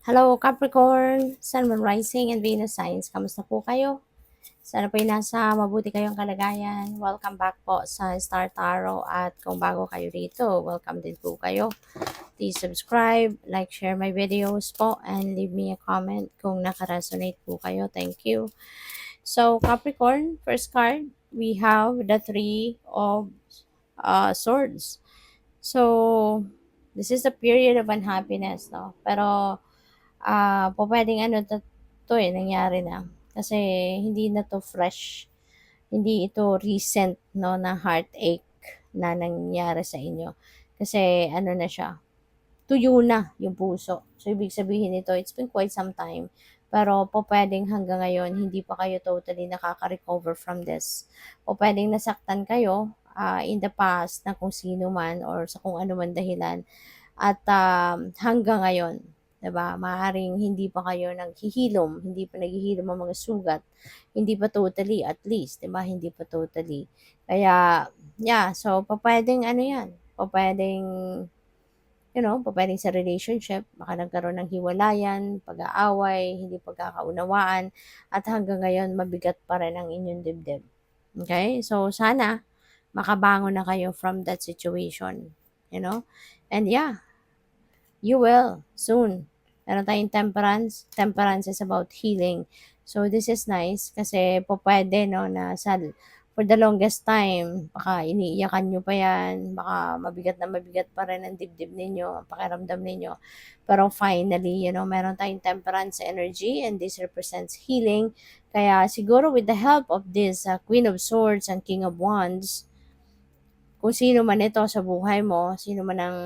Hello Capricorn, Sun, Moon, Rising, and Venus signs. Kamusta po kayo? Sana po nasa mabuti kayong kalagayan. Welcome back po sa Star Tarot at kung bago kayo rito, welcome din po kayo. Please subscribe, like, share my videos po, and leave me a comment kung nakaresonate po kayo. Thank you. So Capricorn, first card, we have the Three of Swords. So, this is a period of unhappiness, no? Pero, po pwedeng ano nangyari na. Kasi hindi na 'to fresh, hindi ito recent 'no, na heartache na nangyari sa inyo. Kasi ano na siya, tuyo na yung puso. So, ibig sabihin nito, it's been quite some time, pero pupuwedeng hanggang ngayon hindi pa kayo totally nakaka-recover from this. Pupuwedeng nasaktan kayo, in the past na kung sino man or sa kung ano man dahilan at, hanggang ngayon, 'di ba, maaaring hindi pa kayo naghihilom, hindi pa naghihilom ang mga sugat, hindi pa totally at least, 'di ba, hindi pa totally. Kaya, yeah, so pupuwedeng ano 'yan, pupuwedeng, pupuwedeng sa relationship baka nagkaroon ng hiwalayan, pag-aaway, hindi pagkakaunawaan at hanggang ngayon mabigat pa rin ang inyong dibdib. Okay? So, sana makabangon na kayo from that situation, you know? And yeah, you will soon. Meron tayong temperance. Temperance is about healing. So, this is nice kasi po pwede, no, for the longest time, baka iniiyakan nyo pa yan, baka mabigat pa rin ang dibdib ninyo, ang pakiramdam ninyo. Pero finally, meron tayong temperance energy and this represents healing. Kaya siguro with the help of this Queen of Swords and King of Wands, kung sino man ito sa buhay mo, sino man ang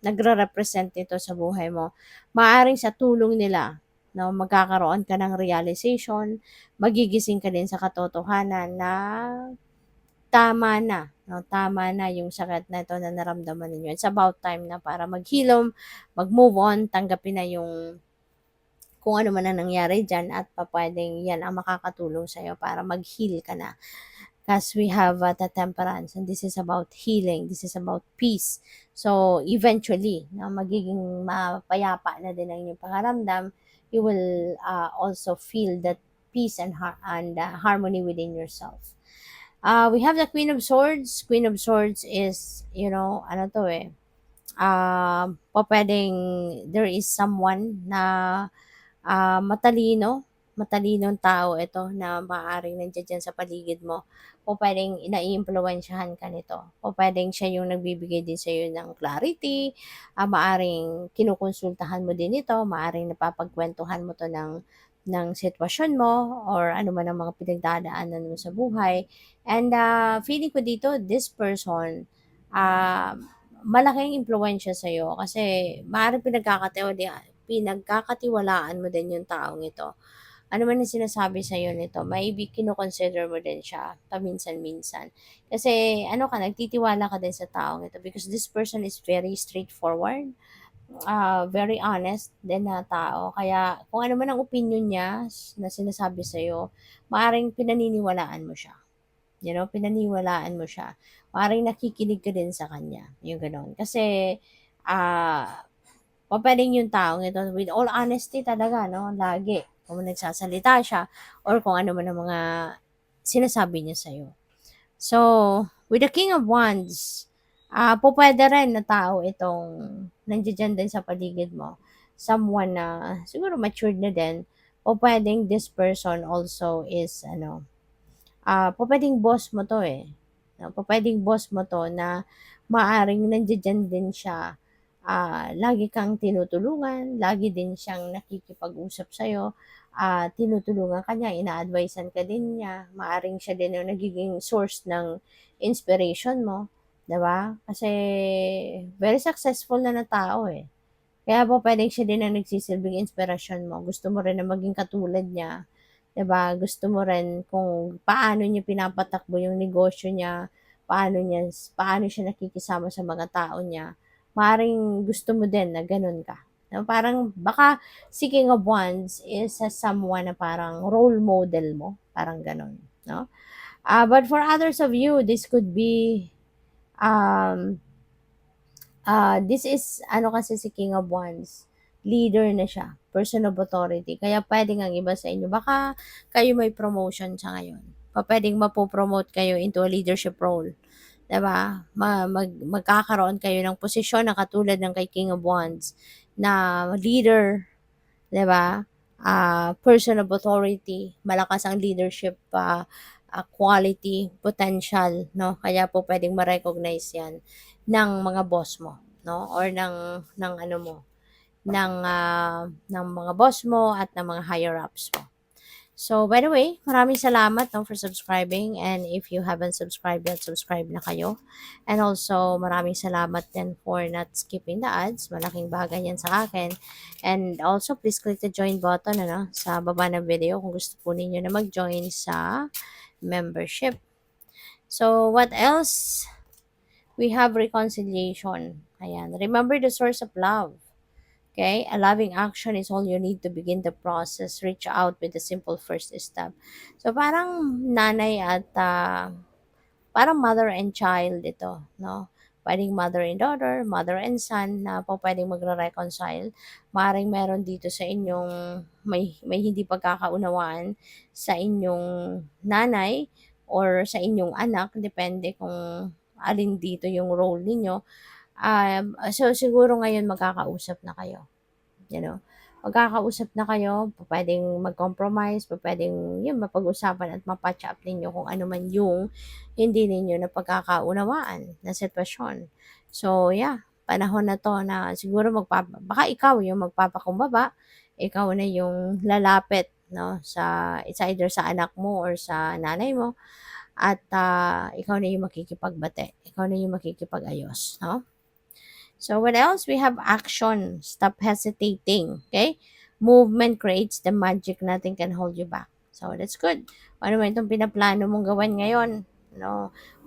nagre-represent nito sa buhay mo, maaaring sa tulong nila, no, magkakaroon ka ng realization, magigising ka din sa katotohanan na tama na yung sakit na ito na naramdaman ninyo. It's about time na para maghilom, mag-move on, tanggapin na yung kung ano man ang nangyari dyan at papwedeng yan ang makakatulong sa'yo para mag-heal ka na. Because we have the temperance and this is about healing, this is about peace. So eventually, magiging mapayapa na din ang inyong pakiramdam, you will also feel that peace and harmony within yourself. We have the Queen of Swords. Queen of Swords is, ano to pwedeng there is someone na matalinong tao ito na maaaring nandiyan dyan sa paligid mo. O pwedeng inaiimpluwensyahan ka nito. O pwedeng siya yung nagbibigay din sa iyo ng clarity. Maaaring kinukonsultahan mo din ito. Maaaring napapagkwentuhan mo to ng sitwasyon mo or ano man ang mga pinagdadaanan mo sa buhay. And feeling ko dito, this person, uh, malaking impluwensya sa iyo kasi maaaring pinagkakatiwalaan mo din yung taong ito. Ano man yung sinasabi sa iyo nito, maybe kino-consider mo din siya paminsan-minsan. Kasi ano ka, nagtitiwala ka din sa taong ito because this person is very straightforward, very honest din na tao. Kaya kung ano man ang opinion niya na sinasabi sa iyo, maaring pinaniniwalaan mo siya. Pinaniwalaan mo siya. Maaaring nakikinig ka din sa kanya, yung gano'n. Kasi, pupuwedeng yung taong ito with all honesty talaga 'no, lagi kung nagsasalita siya or kung ano man ang mga sinasabi niya sa'yo. So, with the King of Wands, pupuwede rin na tao itong nandiya-diyan din sa paligid mo. Someone na siguro matured na din. Pupuwedeng this person also is ano, pupuwedeng boss mo 'to, eh, 'no, pupuwedeng boss mo 'to na maaaring nandiya-diyan din siya, lagi kang tinutulungan, lagi din siyang nakikipag-usap sa'yo, tinutulungan ka niya, ina-advice-an ka din niya, maaaring siya din yung nagiging source ng inspiration mo, 'di ba? Kasi very successful na tao, eh. Kaya pupuwedeng siya din ang nagsisilbing inspirasyon mo, gusto mo rin na maging katulad niya. 'Di ba, gusto mo rin kung paano niya pinapatakbo yung negosyo niya, paano siya nakikisama sa mga tao niya. Maaaring gusto mo din na gano'n ka, 'no? Parang baka si King of Wands is someone na parang role model mo, parang gano'n, 'no? But for others of you, this could be, um, this is ano kasi si King of Wands, leader na siya, person of authority. Kaya pwedeng ang iba sa inyo, baka kayo may promotion sa ngayon. Pwedeng mapopromote kayo into a leadership role. 'Di ba? Magkakaroon kayo ng posisyon na katulad ng kay King of Wands na leader, 'di ba? Person of authority, malakas ang leadership quality, potential, no? Kaya po pwedeng ma-recognize 'yan ng mga boss mo, no? Or ng ano mo, ng mga boss mo at ng mga higher ups mo. So, by the way, maraming salamat, no, for subscribing. And if you haven't subscribed yet, subscribe na kayo. And also, maraming salamat din for not skipping the ads. Malaking bagay yan sa akin. And also, please click the join button sa baba ng video kung gusto po ninyo na mag-join sa membership. So, what else? We have reconciliation. Ayan. Remember the source of love. Okay, a loving action is all you need to begin the process. Reach out with a simple first step. So parang nanay at parang mother and child ito, no? Pwedeng mother and daughter, mother and son na po pwedeng magre-reconcile. Maring meron dito sa inyong may hindi pagkakaunawaan sa inyong nanay or sa inyong anak, depende kung alin dito yung role ninyo. So siguro ngayon magkakausap na kayo. Magkakausap na kayo, pupuwedeng mag-compromise, pupuwedeng yun mapag-usapan at ma-patch up ninyo kung ano man yung hindi ninyo napagkakaunawaan na sitwasyon. So yeah, panahon na 'to na siguro baka ikaw yung magpapakumbaba, ikaw na yung lalapit 'no, it's either sa anak mo or sa nanay mo at, ikaw na yung makikipagbati, ikaw na yung makikipag-ayos 'no? So what else? We have action. Stop hesitating. Okay? Movement creates the magic. Nothing can hold you back. So that's good. Ano man itong pinaplano mong gawin ngayon?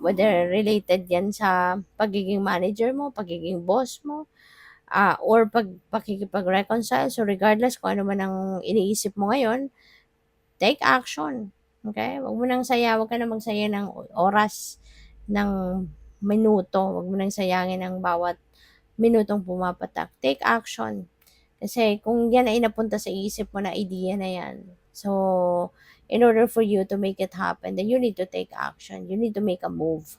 Whether related yan sa pagiging manager mo, pagiging boss mo, or pakikipag-reconcile. So regardless kung ano man ang iniisip mo ngayon, take action. Okay? Huwag ka na magsaya ng oras, ng minuto. Huwag mo nang sayangin ang bawat minutong pumapatak. Take action. Kasi kung yan ay napunta sa isip mo na idea na yan, so, in order for you to make it happen, then you need to take action. You need to make a move.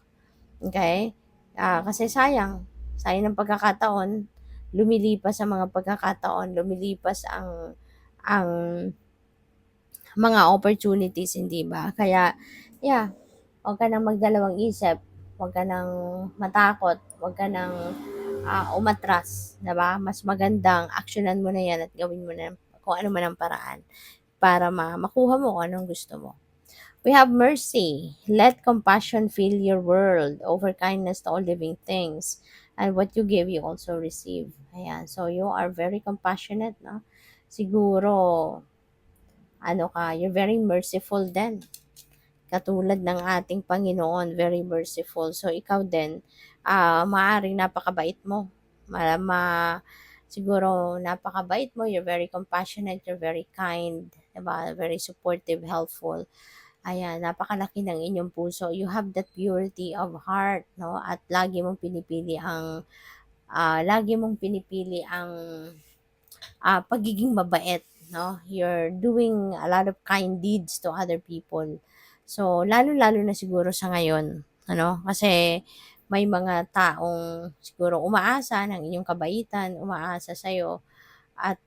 Okay? Kasi sayang ng pagkakataon, lumilipas ang mga pagkakataon, lumilipas ang mga opportunities, hindi ba? Kaya, yeah, huwag ka nang magdalawang isip, huwag ka nang matakot, huwag ka nang umatras, 'di ba? Mas magandang aksyonan mo na 'yan at gawin mo na kung ano man ang paraan para makuha mo kung anong gusto mo. We have mercy. Let compassion fill your world. Over kindness to all living things. And what you give, you also receive. Ayan. So, you are very compassionate, no? Siguro, you're very merciful din. Katulad ng ating Panginoon, very merciful. So, ikaw din, maaaring napakabait mo. Siguro napakabait mo, you're very compassionate, you're very kind, diba? Very supportive, helpful. Ayan, napakalaki ng inyong puso. You have that purity of heart, no? At lagi mong pinipili ang pagiging mabait, no? You're doing a lot of kind deeds to other people. So, lalo-lalo na siguro sa ngayon, kasi may mga taong siguro umaasa ng inyong kabaitan, umaasa sa'yo, at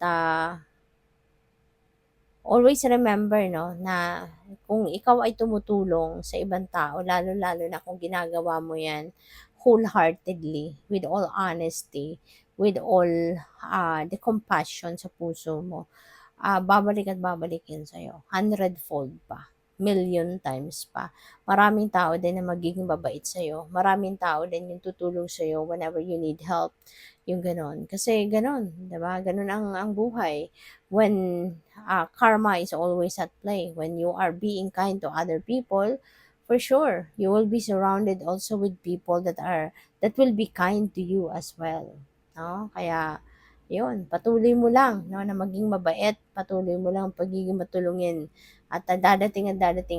always remember, no, na kung ikaw ay tumutulong sa ibang tao, lalo-lalo na kung ginagawa mo yan wholeheartedly, with all honesty, with all the compassion sa puso mo, babalik at babalik yun sa'yo. 100-fold pa. Million times pa. Maraming tao din na magiging babait sa'yo. Maraming tao din yung tutulong sa'yo whenever you need help. Yung ganon. Kasi ganon, diba? Ganon ang buhay. When karma is always at play. When you are being kind to other people, for sure, you will be surrounded also with people that will be kind to you as well. No? Kaya, yun, patuloy mo lang, no, na maging mabait, patuloy mo lang pagiging matulungin. At dadating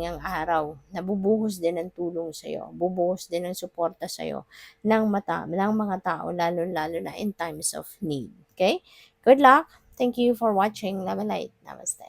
ang araw na bubuhos din ng tulong sa'yo, bubuhos din ng suporta sa'yo ng mga tao, lalo-lalo na in times of need. Okay? Good luck! Thank you for watching. Love and light. Namaste.